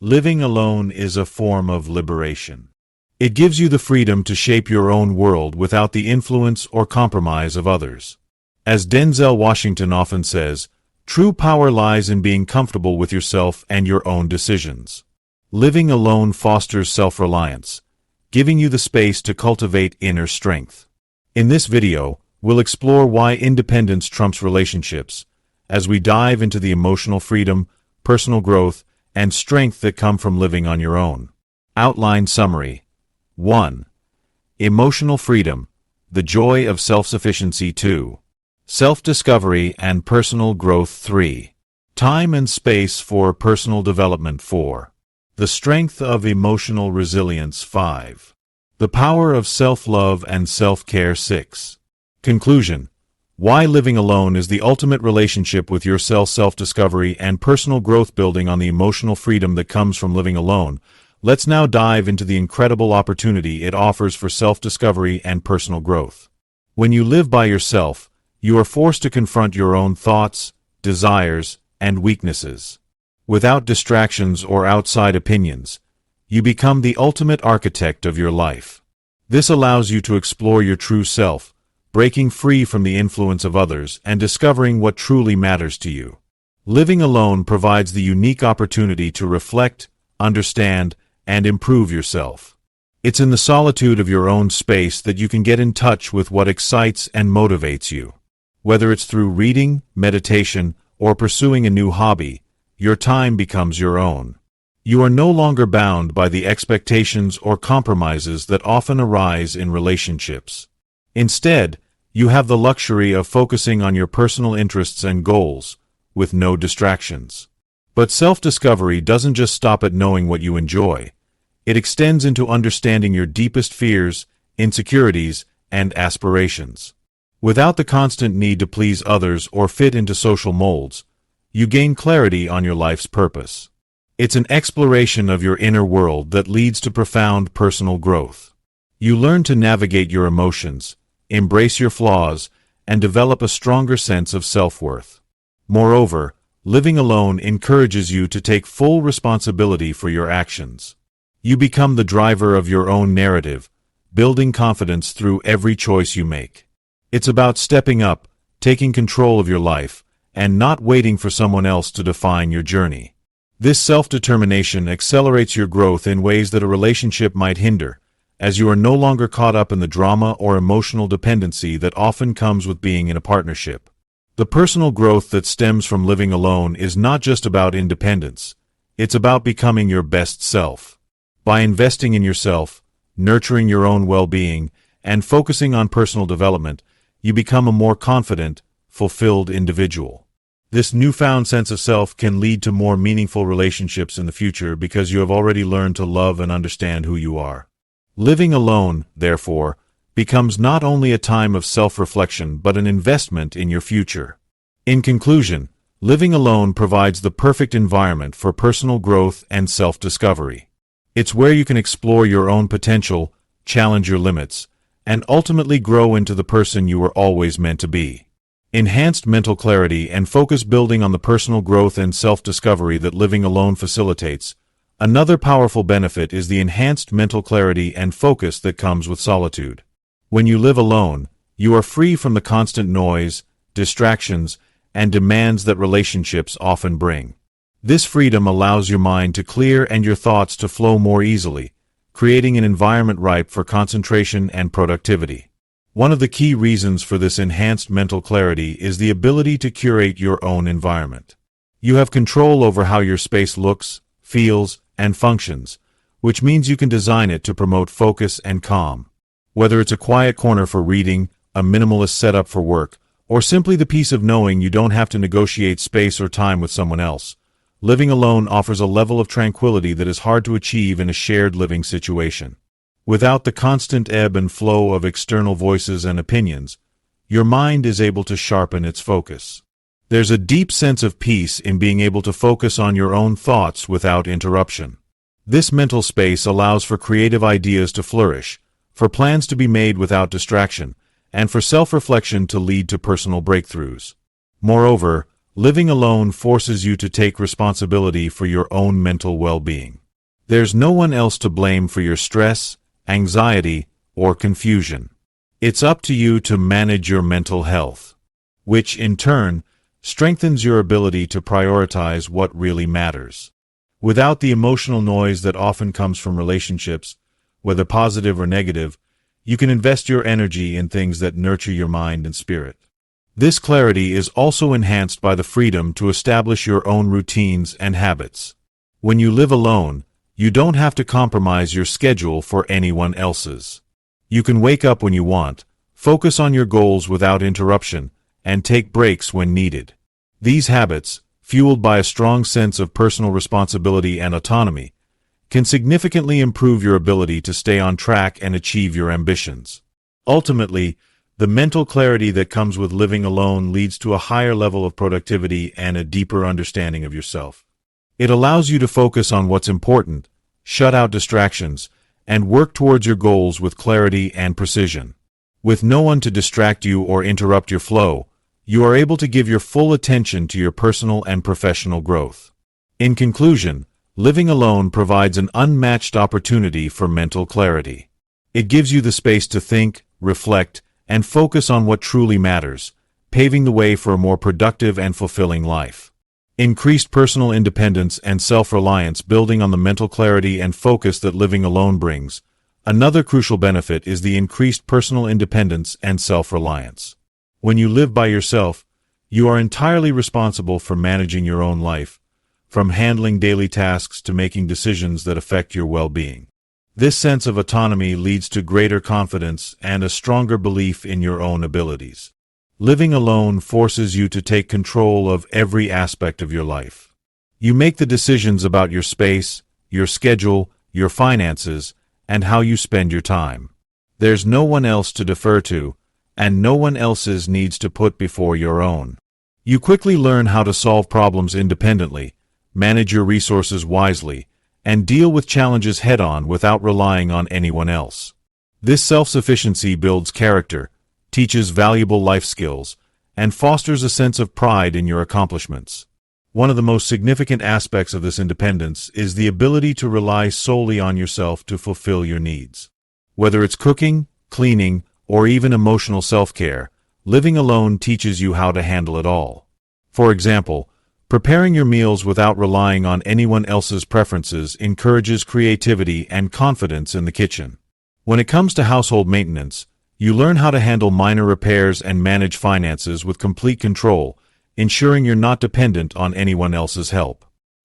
living alone is a form of liberation. It gives you the freedom to shape your own world without the influence or compromise of others. As Denzel Washington often says, true power lies in being comfortable with yourself and your own decisions. Living alone fosters self-reliance, giving you the space to cultivate inner strength. In this video, we'll explore why independence trumps relationships, as we dive into the emotional freedom, personal growth, and strength that come from living on your own. Outline summary. 1. Emotional freedom, the joy of self-sufficiency. 2. Self-discovery and personal growth. 3. Time and space for personal development. 4. The strength of emotional resilience. 5. The power of self-love and self-care. 6. Conclusion. Why living alone is the ultimate relationship with yourself. Self-discovery and personal growth. Building on the emotional freedom that comes from living alone, let's now dive into the incredible opportunity it offers for self-discovery and personal growth. When you live by yourself, you are forced to confront your own thoughts, desires, and weaknesses. Without distractions or outside opinions, you become the ultimate architect of your life. This allows you to explore your true self, breaking free from the influence of others and discovering what truly matters to you. Living alone provides the unique opportunity to reflect, understand, and improve yourself. It's in the solitude of your own space that you can get in touch with what excites and motivates you. Whether it's through reading, meditation, or pursuing a new hobby, your time becomes your own. You are no longer bound by the expectations or compromises that often arise in relationships. Instead, you have the luxury of focusing on your personal interests and goals, with no distractions. But self-discovery doesn't just stop at knowing what you enjoy. It extends into understanding your deepest fears, insecurities, and aspirations. Without the constant need to please others or fit into social molds, you gain clarity on your life's purpose. It's an exploration of your inner world that leads to profound personal growth. You learn to navigate your emotions, embrace your flaws, and develop a stronger sense of self-worth. Moreover, living alone encourages you to take full responsibility for your actions. You become the driver of your own narrative, building confidence through every choice you make. It's about stepping up, taking control of your life, and not waiting for someone else to define your journey. This self-determination accelerates your growth in ways that a relationship might hinder, as you are no longer caught up in the drama or emotional dependency that often comes with being in a partnership. The personal growth that stems from living alone is not just about independence. It's about becoming your best self. By investing in yourself, nurturing your own well-being, and focusing on personal development, you become a more confident, fulfilled individual. This newfound sense of self can lead to more meaningful relationships in the future because you have already learned to love and understand who you are. Living alone, therefore, becomes not only a time of self-reflection but an investment in your future. In conclusion, living alone provides the perfect environment for personal growth and self-discovery. It's where you can explore your own potential, challenge your limits, and ultimately grow into the person you were always meant to be. Enhanced mental clarity and focus. Building on the personal growth and self-discovery that living alone facilitates, another powerful benefit is the enhanced mental clarity and focus that comes with solitude. When you live alone, you are free from the constant noise, distractions, and demands that relationships often bring. This freedom allows your mind to clear and your thoughts to flow more easily, creating an environment ripe for concentration and productivity. One of the key reasons for this enhanced mental clarity is the ability to curate your own environment. You have control over how your space looks, feels, and functions, which means you can design it to promote focus and calm. Whether it's a quiet corner for reading, a minimalist setup for work, or simply the peace of knowing you don't have to negotiate space or time with someone else, living alone offers a level of tranquility that is hard to achieve in a shared living situation. Without the constant ebb and flow of external voices and opinions, your mind is able to sharpen its focus. There's a deep sense of peace in being able to focus on your own thoughts without interruption. This mental space allows for creative ideas to flourish, for plans to be made without distraction, and for self-reflection to lead to personal breakthroughs. Moreover, living alone forces you to take responsibility for your own mental well-being. There's no one else to blame for your stress, anxiety, or confusion. It's up to you to manage your mental health, which, in turn, strengthens your ability to prioritize what really matters. Without the emotional noise that often comes from relationships, whether positive or negative, you can invest your energy in things that nurture your mind and spirit. This clarity is also enhanced by the freedom to establish your own routines and habits. When you live alone, you don't have to compromise your schedule for anyone else's. You can wake up when you want, focus on your goals without interruption, and take breaks when needed. These habits, fueled by a strong sense of personal responsibility and autonomy, can significantly improve your ability to stay on track and achieve your ambitions. Ultimately, the mental clarity that comes with living alone leads to a higher level of productivity and a deeper understanding of yourself. It allows you to focus on what's important, shut out distractions, and work towards your goals with clarity and precision. With no one to distract you or interrupt your flow, you are able to give your full attention to your personal and professional growth. In conclusion, living alone provides an unmatched opportunity for mental clarity. It gives you the space to think, reflect, and focus on what truly matters, paving the way for a more productive and fulfilling life. Increased personal independence and self-reliance building on the mental clarity and focus that living alone brings. Another crucial benefit is the increased personal independence and self-reliance. When you live by yourself, you are entirely responsible for managing your own life, from handling daily tasks to making decisions that affect your well-being. This sense of autonomy leads to greater confidence and a stronger belief in your own abilities. Living alone forces you to take control of every aspect of your life. You make the decisions about your space, your schedule, your finances, and how you spend your time. There's no one else to defer to, and no one else's needs to put before your own. You quickly learn how to solve problems independently, manage your resources wisely, and deal with challenges head-on without relying on anyone else. This self-sufficiency builds character, teaches valuable life skills, and fosters a sense of pride in your accomplishments. One of the most significant aspects of this independence is the ability to rely solely on yourself to fulfill your needs. Whether it's cooking, cleaning, or even emotional self-care, living alone teaches you how to handle it all. For example, preparing your meals without relying on anyone else's preferences encourages creativity and confidence in the kitchen. When it comes to household maintenance, you learn how to handle minor repairs and manage finances with complete control, ensuring you're not dependent on anyone else's help.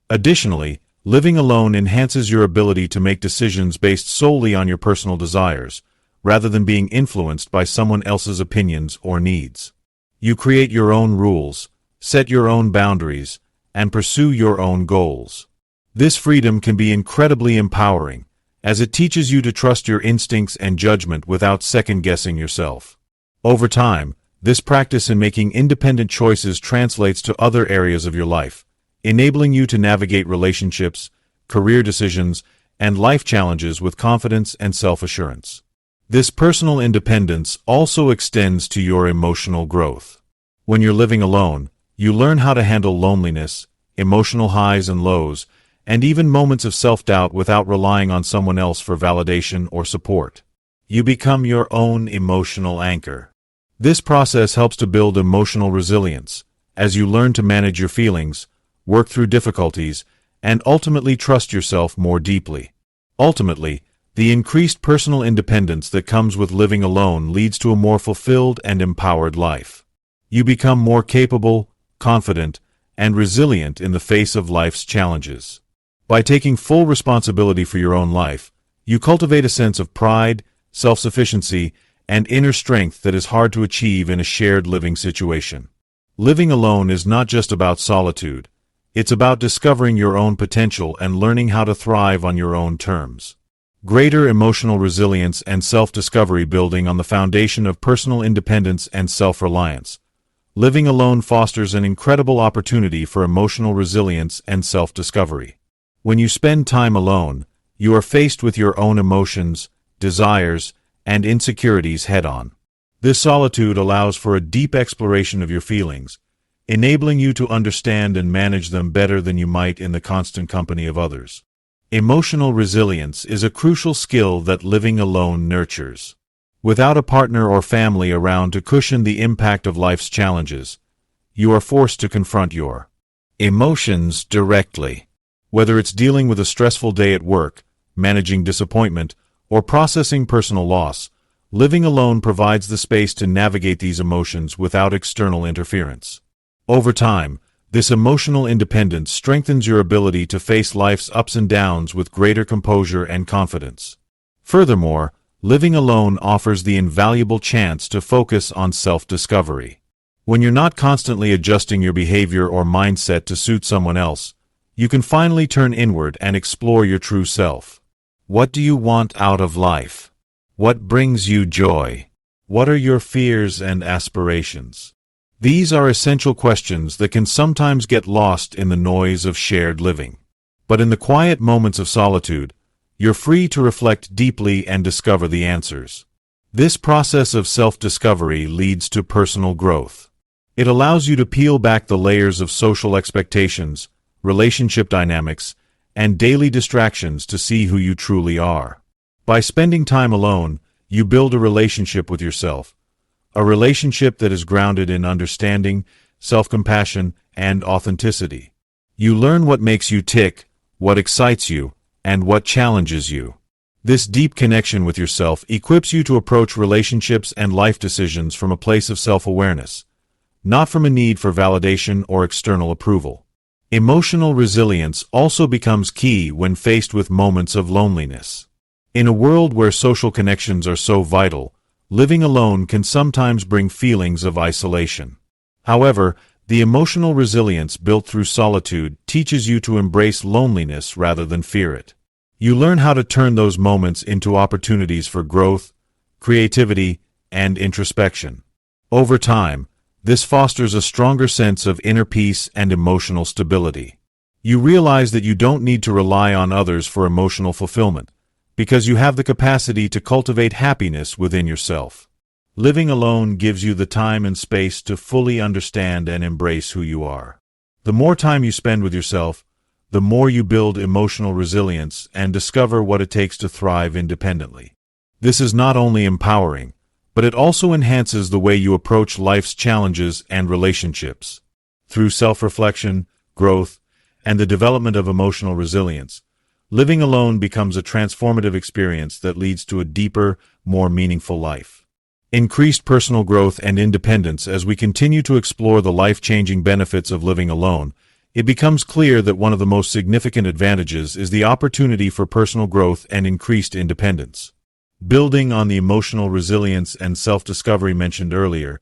Additionally, living alone enhances your ability to make decisions based solely on your personal desires, rather than being influenced by someone else's opinions or needs. You create your own rules, set your own boundaries, and pursue your own goals. This freedom can be incredibly empowering, as it teaches you to trust your instincts and judgment without second-guessing yourself. Over time, this practice in making independent choices translates to other areas of your life, enabling you to navigate relationships, career decisions, and life challenges with confidence and self-assurance. This personal independence also extends to your emotional growth. When you're living alone, you learn how to handle loneliness, emotional highs and lows, and even moments of self-doubt without relying on someone else for validation or support. You become your own emotional anchor. This process helps to build emotional resilience, as you learn to manage your feelings, work through difficulties, and ultimately trust yourself more deeply. Ultimately, the increased personal independence that comes with living alone leads to a more fulfilled and empowered life. You become more capable, confident, and resilient in the face of life's challenges. By taking full responsibility for your own life, you cultivate a sense of pride, self-sufficiency, and inner strength that is hard to achieve in a shared living situation. Living alone is not just about solitude. It's about discovering your own potential and learning how to thrive on your own terms. Greater emotional resilience and self-discovery building on the foundation of personal independence and self-reliance. Living alone fosters an incredible opportunity for emotional resilience and self-discovery. When you spend time alone, you are faced with your own emotions, desires, and insecurities head-on. This solitude allows for a deep exploration of your feelings, enabling you to understand and manage them better than you might in the constant company of others. Emotional resilience is a crucial skill that living alone nurtures. Without a partner or family around to cushion the impact of life's challenges, you are forced to confront your emotions directly. Whether it's dealing with a stressful day at work, managing disappointment, or processing personal loss, living alone provides the space to navigate these emotions without external interference. Over time, this emotional independence strengthens your ability to face life's ups and downs with greater composure and confidence. Furthermore, living alone offers the invaluable chance to focus on self-discovery. When you're not constantly adjusting your behavior or mindset to suit someone else, you can finally turn inward and explore your true self. What do you want out of life? What brings you joy? What are your fears and aspirations? These are essential questions that can sometimes get lost in the noise of shared living. But in the quiet moments of solitude, you're free to reflect deeply and discover the answers. This process of self-discovery leads to personal growth. It allows you to peel back the layers of social expectations, relationship dynamics, and daily distractions to see who you truly are. By spending time alone, you build a relationship with yourself, a relationship that is grounded in understanding, self-compassion, and authenticity. You learn what makes you tick, what excites you, and what challenges you. This deep connection with yourself equips you to approach relationships and life decisions from a place of self-awareness, not from a need for validation or external approval. Emotional resilience also becomes key when faced with moments of loneliness. In a world where social connections are so vital, living alone can sometimes bring feelings of isolation. However, the emotional resilience built through solitude teaches you to embrace loneliness rather than fear it. You learn how to turn those moments into opportunities for growth, creativity, and introspection. Over time, this fosters a stronger sense of inner peace and emotional stability. You realize that you don't need to rely on others for emotional fulfillment, because you have the capacity to cultivate happiness within yourself. Living alone gives you the time and space to fully understand and embrace who you are. The more time you spend with yourself, the more you build emotional resilience and discover what it takes to thrive independently. This is not only empowering, but it also enhances the way you approach life's challenges and relationships. Through self-reflection, growth, and the development of emotional resilience, living alone becomes a transformative experience that leads to a deeper, more meaningful life. Increased personal growth and independence. As we continue to explore the life-changing benefits of living alone, it becomes clear that one of the most significant advantages is the opportunity for personal growth and increased independence. Building on the emotional resilience and self-discovery mentioned earlier,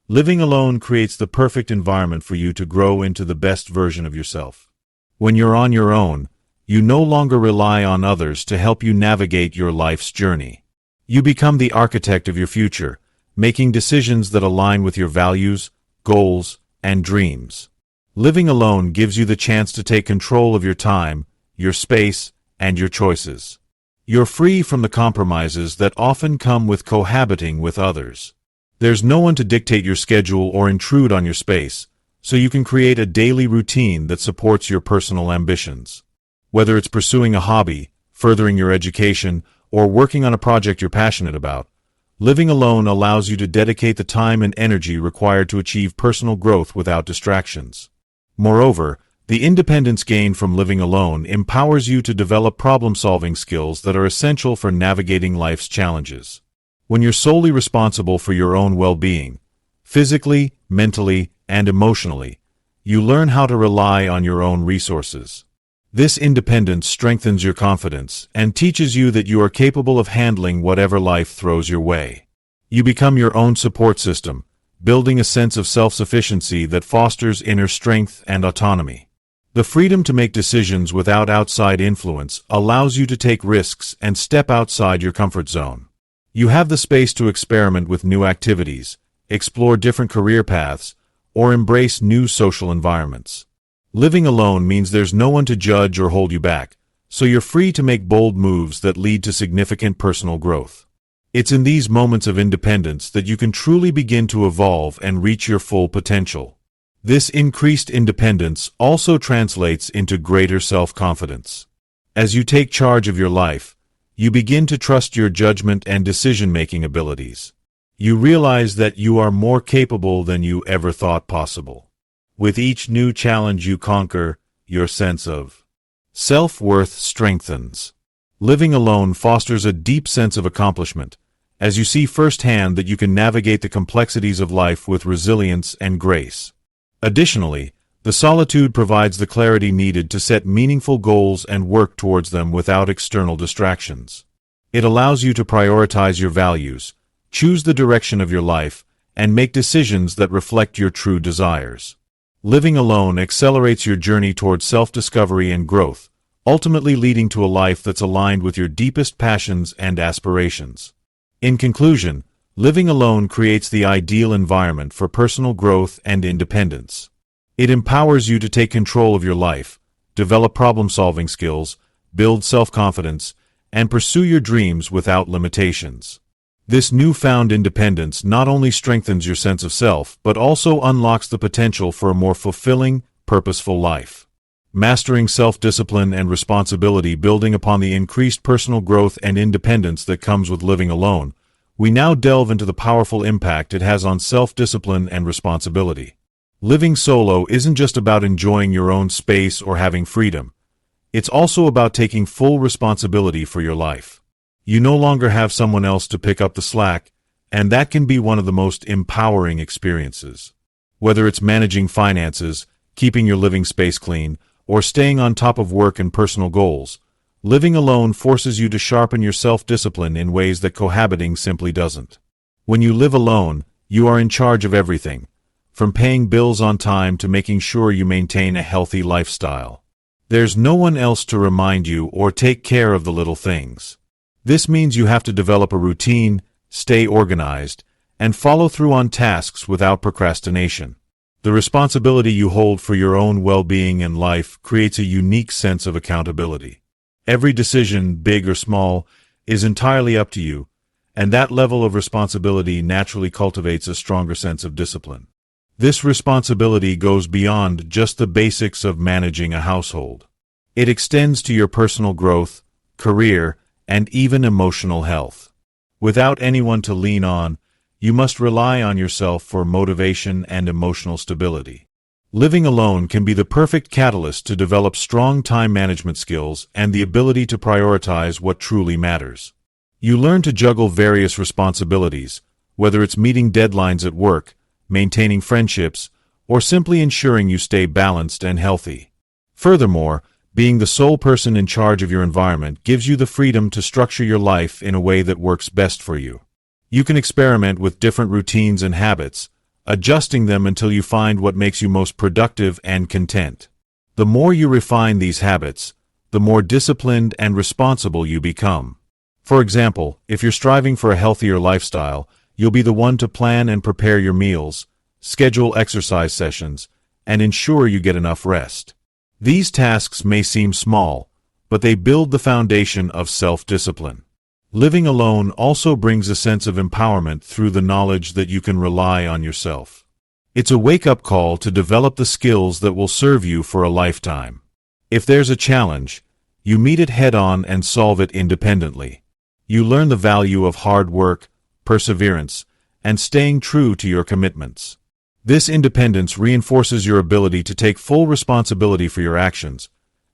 living alone creates the perfect environment for you to grow into the best version of yourself. When you're on your own, you no longer rely on others to help you navigate your life's journey. You become the architect of your future, making decisions that align with your values, goals, and dreams. Living alone gives you the chance to take control of your time, your space, and your choices. You're free from the compromises that often come with cohabiting with others. There's no one to dictate your schedule or intrude on your space, so you can create a daily routine that supports your personal ambitions. Whether it's pursuing a hobby, furthering your education, or working on a project you're passionate about, living alone allows you to dedicate the time and energy required to achieve personal growth without distractions. Moreover, the independence gained from living alone empowers you to develop problem-solving skills that are essential for navigating life's challenges. When you're solely responsible for your own well-being, physically, mentally, and emotionally, you learn how to rely on your own resources. This independence strengthens your confidence and teaches you that you are capable of handling whatever life throws your way. You become your own support system, building a sense of self-sufficiency that fosters inner strength and autonomy. The freedom to make decisions without outside influence allows you to take risks and step outside your comfort zone. You have the space to experiment with new activities, explore different career paths, or embrace new social environments. Living alone means there's no one to judge or hold you back, so you're free to make bold moves that lead to significant personal growth. It's in these moments of independence that you can truly begin to evolve and reach your full potential. This increased independence also translates into greater self-confidence. As you take charge of your life, you begin to trust your judgment and decision-making abilities. You realize that you are more capable than you ever thought possible. With each new challenge you conquer, your sense of self-worth strengthens. Living alone fosters a deep sense of accomplishment, as you see firsthand that you can navigate the complexities of life with resilience and grace. Additionally, the solitude provides the clarity needed to set meaningful goals and work towards them without external distractions. It allows you to prioritize your values, choose the direction of your life, and make decisions that reflect your true desires. Living alone accelerates your journey towards self-discovery and growth, ultimately leading to a life that's aligned with your deepest passions and aspirations. In conclusion, living alone creates the ideal environment for personal growth and independence. It empowers you to take control of your life, develop problem-solving skills, build self-confidence, and pursue your dreams without limitations. This newfound independence not only strengthens your sense of self, but also unlocks the potential for a more fulfilling, purposeful life. Mastering self-discipline and responsibility, building upon the increased personal growth and independence that comes with living alone, we now delve into the powerful impact it has on self-discipline and responsibility. Living solo isn't just about enjoying your own space or having freedom. It's also about taking full responsibility for your life. You no longer have someone else to pick up the slack, and that can be one of the most empowering experiences. Whether it's managing finances, keeping your living space clean, or staying on top of work and personal goals, living alone forces you to sharpen your self-discipline in ways that cohabiting simply doesn't. When you live alone, you are in charge of everything, from paying bills on time to making sure you maintain a healthy lifestyle. There's no one else to remind you or take care of the little things. This means you have to develop a routine, stay organized, and follow through on tasks without procrastination. The responsibility you hold for your own well-being and life creates a unique sense of accountability. Every decision, big or small, is entirely up to you, and that level of responsibility naturally cultivates a stronger sense of discipline. This responsibility goes beyond just the basics of managing a household. It extends to your personal growth, career, and even emotional health. Without anyone to lean on, you must rely on yourself for motivation and emotional stability. Living alone can be the perfect catalyst to develop strong time management skills and the ability to prioritize what truly matters. You learn to juggle various responsibilities, whether it's meeting deadlines at work, maintaining friendships, or simply ensuring you stay balanced and healthy. Furthermore, being the sole person in charge of your environment gives you the freedom to structure your life in a way that works best for you. You can experiment with different routines and habits, adjusting them until you find what makes you most productive and content. The more you refine these habits, the more disciplined and responsible you become. For example, if you're striving for a healthier lifestyle, you'll be the one to plan and prepare your meals, schedule exercise sessions, and ensure you get enough rest. These tasks may seem small, but they build the foundation of self-discipline. Living alone also brings a sense of empowerment through the knowledge that you can rely on yourself. It's a wake-up call to develop the skills that will serve you for a lifetime. If there's a challenge, you meet it head-on and solve it independently. You learn the value of hard work, perseverance, and staying true to your commitments. This independence reinforces your ability to take full responsibility for your actions,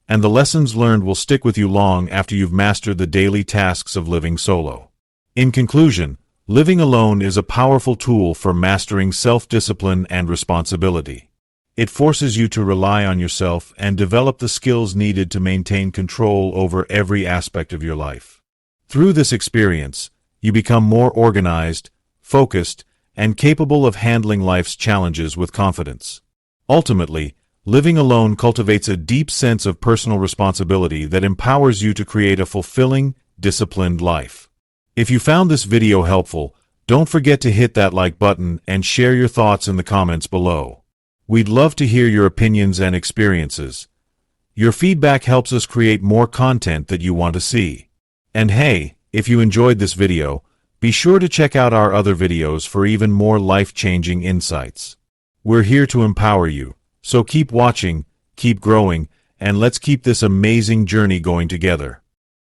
and the lessons learned will stick with you long after you've mastered the daily tasks of living solo. In conclusion, living alone is a powerful tool for mastering self-discipline and responsibility. It forces you to rely on yourself and develop the skills needed to maintain control over every aspect of your life. Through this experience, you become more organized, focused, and capable of handling life's challenges with confidence. Ultimately, living alone cultivates a deep sense of personal responsibility that empowers you to create a fulfilling, disciplined life. If you found this video helpful, don't forget to hit that like button and share your thoughts in the comments below. We'd love to hear your opinions and experiences. Your feedback helps us create more content that you want to see. And hey, if you enjoyed this video, be sure to check out our other videos for even more life-changing insights. We're here to empower you, so keep watching, keep growing, and let's keep this amazing journey going together.